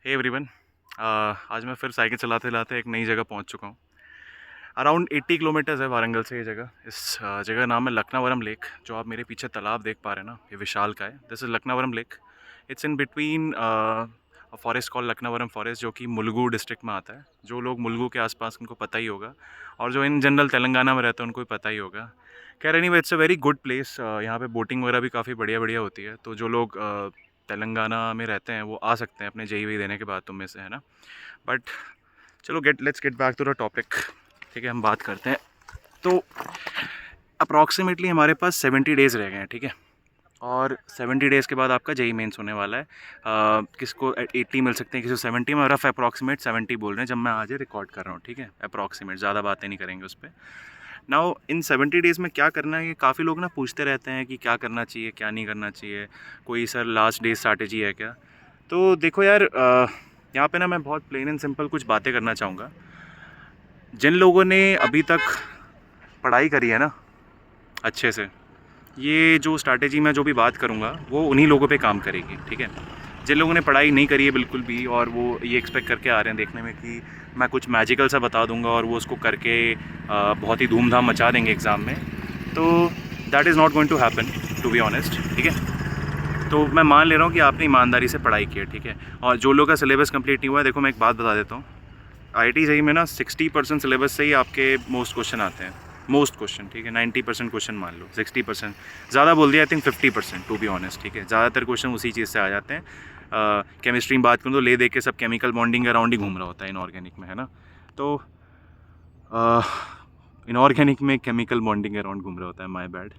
Hey everyone. आज मैं फिर साइकिल चलाते चलाते एक नई जगह पहुंच चुका हूं। अराउंड 80 किलोमीटर्स है वारंगल से ये जगह। इस जगह का नाम है लखनावरम लेक। जो आप मेरे पीछे तालाब देख पा रहे हैं ना, ये विशाल का है। This is Laknavaram lake. It's in between forest call Laknavaram forest, जो कि मुलुगु डिस्ट्रिक्ट में आता है। जो लोग मुलुगु के आसपास, उनको पता ही होगा, और जो इन जनरल तेलंगाना में रहते हैं उनको भी पता ही होगा। खैर anyway, it's a very good place. यहाँ पे बोटिंग वगैरह भी काफ़ी बढ़िया बढ़िया होती है। तो जो लोग तेलंगाना में रहते हैं वो आ सकते हैं अपने जेई वेई देने के बाद, तुम में से, है ना। बट चलो let's get back to the topic. ठीक है, हम बात करते हैं। तो अप्रॉक्सीमेटली हमारे पास 70 डेज़ रह गए हैं, ठीक है। और 70 डेज़ के बाद आपका जेई मेंस होने वाला है। किसको 80 मिल सकते हैं, किसी को 70 में। रफ अप्रॉक्सीमेट 70 बोल रहे हैं जब मैं आज रिकॉर्ड कर रहा हूँ, ठीक है। अप्रॉक्सीमेट, ज़्यादा बातें नहीं करेंगे उस पर। नाउ इन 70 डेज़ में क्या करना है, ये काफ़ी लोग ना पूछते रहते हैं कि क्या करना चाहिए, क्या नहीं करना चाहिए, कोई सर लास्ट डे स्ट्रैटेजी है क्या। तो देखो यार, यहाँ पे ना मैं बहुत प्लेन एंड सिंपल कुछ बातें करना चाहूँगा। जिन लोगों ने अभी तक पढ़ाई करी है ना अच्छे से, ये जो स्ट्रैटेजी मैं जो भी बात करूँगा वो उन्हीं लोगों पे काम करेगी, ठीक है। जिन लोगों ने पढ़ाई नहीं करी है बिल्कुल भी, और वो ये एक्सपेक्ट करके आ रहे हैं देखने में कि मैं कुछ मैजिकल सा बता दूंगा और वो उसको करके बहुत ही धूमधाम मचा देंगे एग्ज़ाम में, तो that is not going to happen, to be honest, ठीक है। तो मैं मान ले रहा हूँ कि आपने ईमानदारी से पढ़ाई की है, ठीक है। और जो लोग का सिलेबस कंप्लीट नहीं हुआ है, देखो मैं एक बात बता देता हूँ। आईआईटी जेईई में ना 60% सिलेबस से ही आपके मोस्ट क्वेश्चन आते हैं। मोस्ट क्वेश्चन, ठीक है। 90% क्वेश्चन मान लो, 60%, ज़्यादा बोल दिया, I think 50%, to be honest, ठीक है। ज़्यादातर क्वेश्चन उसी चीज़ से आ जाते हैं। केमिस्ट्री में बात करूँ तो ले दे के सब केमिकल बॉन्डिंग अराउंड ही घूम रहा होता है इनऑर्गेनिक में, है ना। तो इनऑर्गेनिक में केमिकल बॉन्डिंग अराउंड घूम रहा होता है, माय बैड।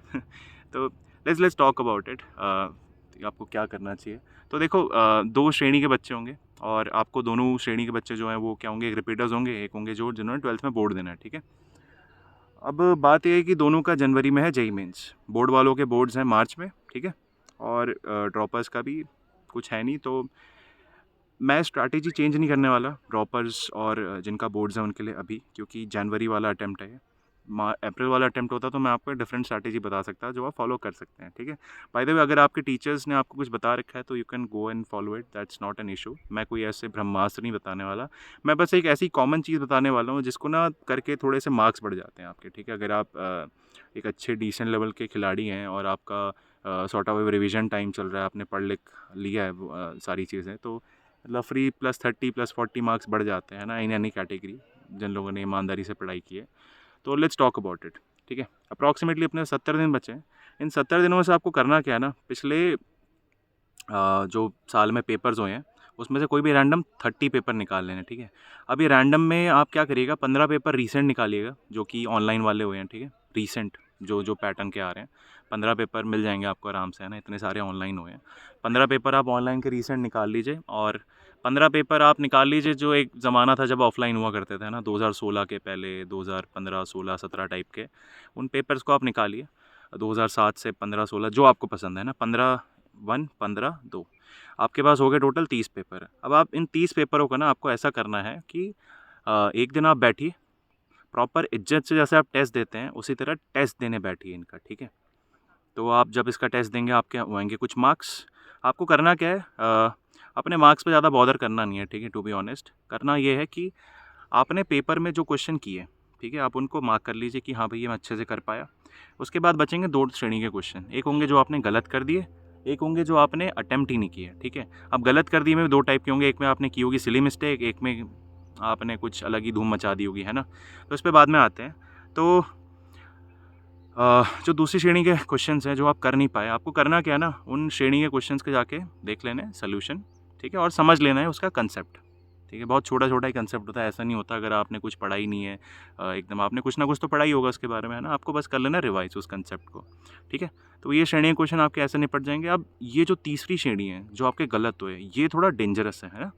तो लेट्स टॉक अबाउट इट। आपको क्या करना चाहिए। तो देखो, दो श्रेणी के बच्चे होंगे, और आपको दोनों श्रेणी के बच्चे जो हैं वो क्या होंगे, एक रिपीटर्स होंगे, एक होंगे जो जिन्होंने 12th में बोर्ड देना है, ठीक है। अब बात यह है कि दोनों का जनवरी में है जेई मेंस। बोर्ड वालों के बोर्ड्स हैं मार्च में, ठीक है। और ड्रॉपर्स का भी कुछ है नहीं, तो मैं स्ट्रैटेजी चेंज नहीं करने वाला ड्रॉपर्स और जिनका बोर्ड्स हैं उनके लिए अभी, क्योंकि जनवरी वाला अटैम्प्ट है। अप्रैल वाला अटैम्प्ट होता तो मैं आपको डिफरेंट स्ट्रैटेजी बता सकता जो आप फॉलो कर सकते हैं, ठीक है। बाय द वे, अगर आपके टीचर्स ने आपको कुछ बता रखा है तो you can go and follow it, that's not an issue. मैं कोई ऐसे ब्रह्मास्त्र नहीं बताने वाला। मैं बस एक ऐसी कॉमन चीज़ बताने वाला हूँ जिसको ना करके थोड़े से मार्क्स बढ़ जाते हैं आपके, ठीक है। अगर आप एक अच्छे डिसेंट लेवल के खिलाड़ी हैं और आपका सॉर्ट ऑफ रिविजन टाइम चल रहा है, आपने पढ़ लिख लिया है सारी चीज़ें, तो मतलब फ्री +30 +40 मार्क्स बढ़ जाते हैं ना, इन एनी कैटेगरी, जिन लोगों ने ईमानदारी से पढ़ाई की है। तो लेट्स टॉक अबाउट इट, ठीक है। अप्रॉक्सीमेटली अपने 70 दिन बचे हैं। इन 70 दिनों में से आपको करना क्या है ना, पिछले जो साल में पेपर्स हुए हैं उसमें से कोई भी रैंडम 30 पेपर निकाल लेना, ठीक है। अब ये रैंडम में आप क्या करिएगा, 15 पेपर रीसेंट निकालिएगा जो कि ऑनलाइन वाले हुए हैं, ठीक है। रीसेंट जो जो पैटर्न के आ रहे हैं, 15 पेपर मिल जाएंगे आपको आराम से, है ना, इतने सारे ऑनलाइन हुए हैं। 15 पेपर आप ऑनलाइन के रीसेंट निकाल लीजिए, और 15 पेपर आप निकाल लीजिए जो एक ज़माना था जब ऑफलाइन हुआ करते थे ना, 2016 के पहले, 2015 16 17 टाइप के, उन पेपर्स को आप निकालिए। 2007 से 15 16 जो आपको पसंद है ना, 15 1 15 2, आपके पास हो गए टोटल 30 पेपर। अब आप इन 30 पेपरों को ना, आपको ऐसा करना है कि एक दिन आप बैठिए, प्रॉपर इज्जत से, जैसे आप टेस्ट देते हैं उसी तरह टेस्ट देने बैठिए इनका, ठीक है। तो आप जब इसका टेस्ट देंगे आपके होंगे कुछ मार्क्स। आपको करना क्या है, अपने मार्क्स पे ज़्यादा बॉदर करना नहीं है, ठीक है। टू बी ऑनेस्ट, करना ये है कि आपने पेपर में जो क्वेश्चन किए, ठीक है, आप उनको मार्क कर लीजिए कि हाँ भैया मैं अच्छे से कर पाया। उसके बाद बचेंगे दो श्रेणी के क्वेश्चन, एक होंगे जो आपने गलत कर दिए, एक होंगे जो आपने अटेम्प्ट ही नहीं किए, ठीक है। अब गलत कर दिए में दो टाइप के होंगे, एक में आपने की होगी सिली मिस्टेक, एक में आपने कुछ अलग ही धूम मचा दी होगी, है ना। तो इस पर बाद में आते हैं। तो जो दूसरी श्रेणी के क्वेश्चंस हैं जो आप कर नहीं पाए, आपको करना क्या है ना, उन श्रेणी के क्वेश्चंस के जाके देख लेना है सोल्यूशन, ठीक है, और समझ लेना है उसका कंसेप्ट, ठीक है। बहुत छोटा छोटा ही कंसेप्ट होता है, ऐसा नहीं होता अगर आपने कुछ पढ़ा ही नहीं है एकदम, आपने कुछ ना कुछ तो पढ़ाई होगा उसके बारे में, है ना। आपको बस कर लेना रिवाइज उस कंसेप्ट को, ठीक है। तो ये श्रेणी के क्वेश्चन आपके ऐसे निपट जाएंगे। अब ये जो तीसरी श्रेणी है जो आपके गलत हुए, ये थोड़ा डेंजरस है ना।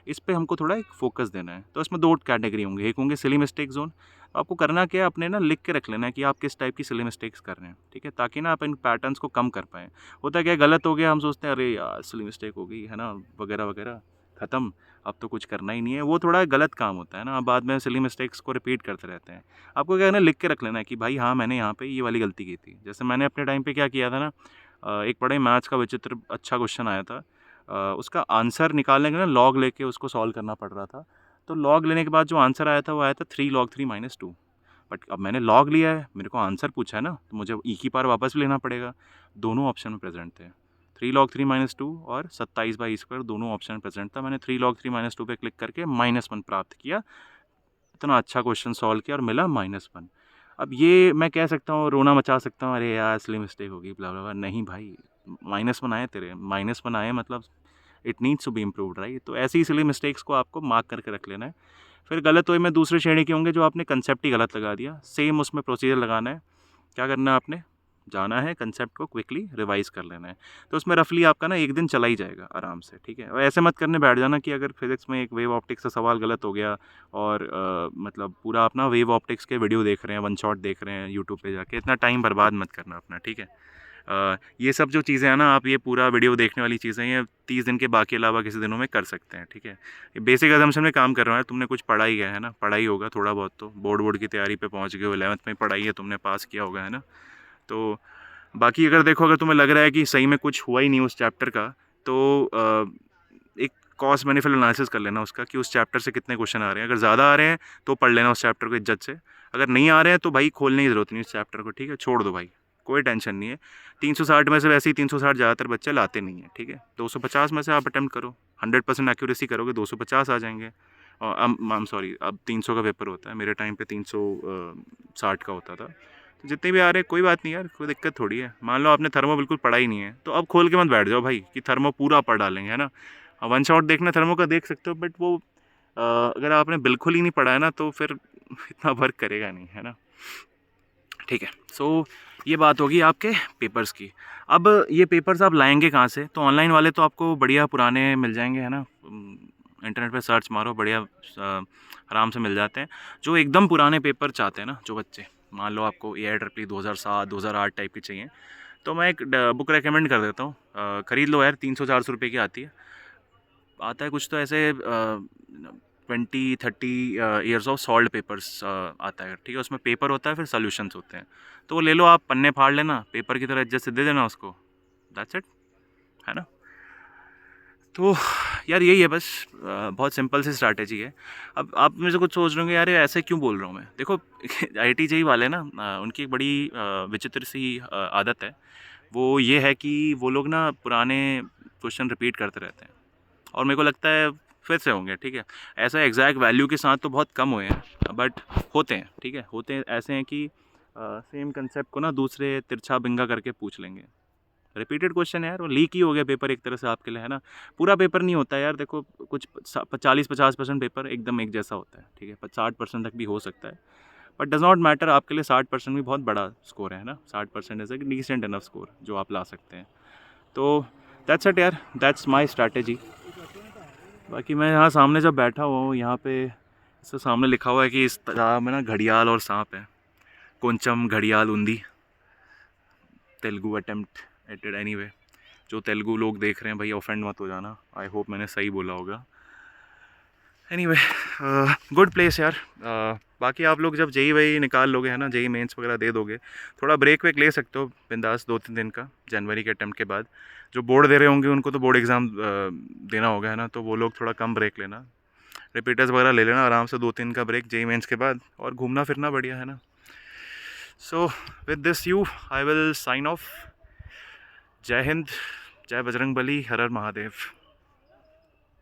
इस पे हमको थोड़ा एक फोकस देना है। तो इसमें दो कैटेगरी होंगे, एक होंगे सिली मिस्टेक जोन। आपको करना क्या है, अपने ना लिख के रख लेना है कि आप किस टाइप की सिली मिस्टेक्स कर रहे हैं, ठीक है, ताकि ना आप इन पैटर्न्स को कम कर पाएँ। होता क्या, गलत हो गया, हम सोचते हैं अरे यार सिली मिस्टेक हो गई, है ना, वगैरह वगैरह, ख़त्म, अब तो कुछ करना ही नहीं है। वो थोड़ा गलत काम होता है ना, आप बाद में सिली मिस्टेक्स को रिपीट करते रहते हैं। आपको क्या है ना, लिख के रख लेना है कि भाई हाँ मैंने यहाँ पे ये वाली गलती की थी। जैसे मैंने अपने टाइम पे क्या किया था ना, एक बड़े मैथ्स का विचित्र अच्छा क्वेश्चन आया था। उसका आंसर निकालने के ना लॉग लेके उसको सॉल्व करना पड़ रहा था। तो लॉग लेने के बाद जो आंसर आया था वो आया था 3 log 3 - 2। बट अब मैंने लॉग लिया है, मेरे को आंसर पूछा है ना, तो मुझे एक ही बार वापस भी लेना पड़ेगा। दोनों ऑप्शन में प्रेजेंट थे, 3 log 3 - 2 और 27/² दोनों ऑप्शन में प्रेजेंट था। मैंने 3 log 3 - 2 पे क्लिक करके -1 प्राप्त किया। इतना अच्छा क्वेश्चन सॉल्व किया और मिला -1। अब ये मैं कह सकता हूँ, रोना मचा सकता हूँ, अरे यार सिली मिस्टेक होगी ब्ला ब्ला ब्ला। नहीं भाई, -1 आए तेरे, -1 आए मतलब it needs to be improved, right. तो ऐसी इसलिए मिस्टेक्स को आपको मार्क करके रख लेना है। फिर गलत हुए में दूसरे श्रेणी के होंगे जो आपने कंसेप्ट ही गलत लगा दिया, सेम उसमें प्रोसीजर लगाना है। क्या करना है आपने, जाना है कंसेप्ट को क्विकली रिवाइज कर लेना है। तो उसमें रफली आपका ना एक दिन चला ही जाएगा आराम से, ठीक है। और ऐसे मत करने बैठ जाना कि अगर फिजिक्स में एक वेव ऑप्टिक्स का सवाल गलत हो गया और मतलब पूरा अपना वेव ऑप्टिक्स के वीडियो देख रहे हैं, वन शॉट देख रहे हैं यूट्यूब पे जाके, इतना टाइम बर्बाद मत करना अपना, ठीक है। ये सब जो चीज़ें हैं ना, आप ये पूरा वीडियो देखने वाली चीज़ें ये 30 दिन के बाकी अलावा किसी दिनों में कर सकते हैं, ठीक है। ये बेसिक अजम्पशन में काम कर रहा है, तुमने कुछ पढ़ा ही है ना, पढ़ा ही होगा थोड़ा बहुत, तो बोर्ड की तैयारी पे पहुंच गए हो, 11th में पढ़ाई है तुमने, पास किया होगा, है ना। तो बाकी अगर देखो, अगर तुम्हें लग रहा है कि सही में कुछ हुआ ही नहीं उस चैप्टर का, तो एक कॉस्ट बेनिफिट एनालिसिस कर लेना उसका कि उस चैप्टर से कितने क्वेश्चन आ रहे हैं। अगर ज़्यादा आ रहे हैं तो पढ़ लेना उस चैप्टर को इज्जत से, अगर नहीं आ रहे हैं तो भाई खोलने की ज़रूरत नहीं उस चैप्टर को, ठीक है, छोड़ दो भाई, कोई टेंशन नहीं है। 360 में से वैसे ही 360 ज़्यादातर बच्चे लाते नहीं हैं, ठीक है। 250 में से आप अटैम्प्ट करो, 100% एक्यूरेसी करोगे, 250 आ जाएंगे। और I'm सॉरी, अब 300 का पेपर होता है, मेरे टाइम पे 360 का होता था। तो जितने भी आ रहे हैं कोई बात नहीं यार, कोई दिक्कत थोड़ी है। मान लो आपने थर्मो बिल्कुल पढ़ा ही नहीं है, तो अब खोल के मत बैठ जाओ भाई कि थर्मो पूरा पढ़ डालेंगे, है ना। वन शॉट देखना थर्मो का देख सकते हो, बट वो अगर आपने बिल्कुल ही नहीं पढ़ा है ना, तो फिर इतना वर्क करेगा नहीं, है ना, ठीक है। सो ये बात होगी आपके पेपर्स की। अब ये पेपर्स आप लाएंगे कहाँ से, तो ऑनलाइन वाले तो आपको बढ़िया पुराने मिल जाएंगे, है ना। इंटरनेट पे सर्च मारो, बढ़िया आराम से मिल जाते हैं। जो एकदम पुराने पेपर चाहते हैं ना जो बच्चे, मान लो आपको AIEEE 2007 2008 टाइप की चाहिए, तो मैं एक बुक रेकमेंड कर देता हूँ, ख़रीद लो यार, 300-400 रुपये की आती है। आता है कुछ तो ऐसे 20-30 ईयर्स ऑफ सॉल्व पेपर्स आता है, ठीक है। उसमें पेपर होता है, फिर सोल्यूशंस होते हैं, तो वो ले लो आप, पन्ने फाड़ लेना, पेपर की तरह एडजस्ट दे देना उसको, दैट्स इट, है ना। तो यार यही है बस, बहुत सिंपल सी स्ट्रैटेजी है। अब आप मेरे से कुछ सोच रहे होंगे, यार ये ऐसे क्यों बोल रहा हूँ मैं। देखो IIT JEE वाले ना, उनकी एक बड़ी विचित्र सी आदत है। वो ये है कि वो लोग ना पुराने क्वेश्चन रिपीट करते रहते हैं, और मेरे को लगता है फिर से होंगे, ठीक है। ऐसा एग्जैक्ट वैल्यू के साथ तो बहुत कम हुए हैं, बट होते हैं, ठीक है। होते हैं ऐसे हैं कि सेम कंसेप्ट को ना दूसरे तिरछा बिंगा करके पूछ लेंगे। रिपीटेड क्वेश्चन है यार, वो लीक ही हो गया पेपर एक तरह से आपके लिए, है ना। पूरा पेपर नहीं होता यार, देखो कुछ 40-50% पेपर एकदम एक जैसा होता है, ठीक है। 60% तक भी हो सकता है, बट डज नॉट मैटर, आपके लिए 60% भी बहुत बड़ा स्कोर है ना। 60% इज़ एक डिसेंट इनफ स्कोर जो आप ला सकते हैं। तो दैट्स इट यार, दैट्स माई स्ट्रैटेजी। बाकी मैं यहाँ सामने जब बैठा हुआ हूँ, यहाँ पे इसके सामने लिखा हुआ है कि इस तरह में ना घड़ियाल और सांप है, कोंचम घड़ियाल उंदी। Telugu attempt at it anyway. जो तेलुगु लोग देख रहे हैं भाई, ऑफेंड मत हो जाना, आई होप मैंने सही बोला होगा। एनीवे, गुड प्लेस यार। बाकी आप लोग जब JEE निकाल लोगे, है ना, JEE मेंस वगैरह दे दोगे, थोड़ा ब्रेक वेक ले सकते हो बिंदास, 2-3 दिन का, जनवरी के अटेम्प्ट के बाद। जो बोर्ड दे रहे होंगे उनको तो बोर्ड एग्ज़ाम देना होगा, है ना, तो वो लोग थोड़ा कम ब्रेक लेना, रिपीटर्स वगैरह ले लेना आराम से, 2-3 का ब्रेक JEE मेंस के बाद, और घूमना फिरना बढ़िया, है ना। So with this I will sign off. जय हिंद, जय बजरंग बली, हर हर महादेव।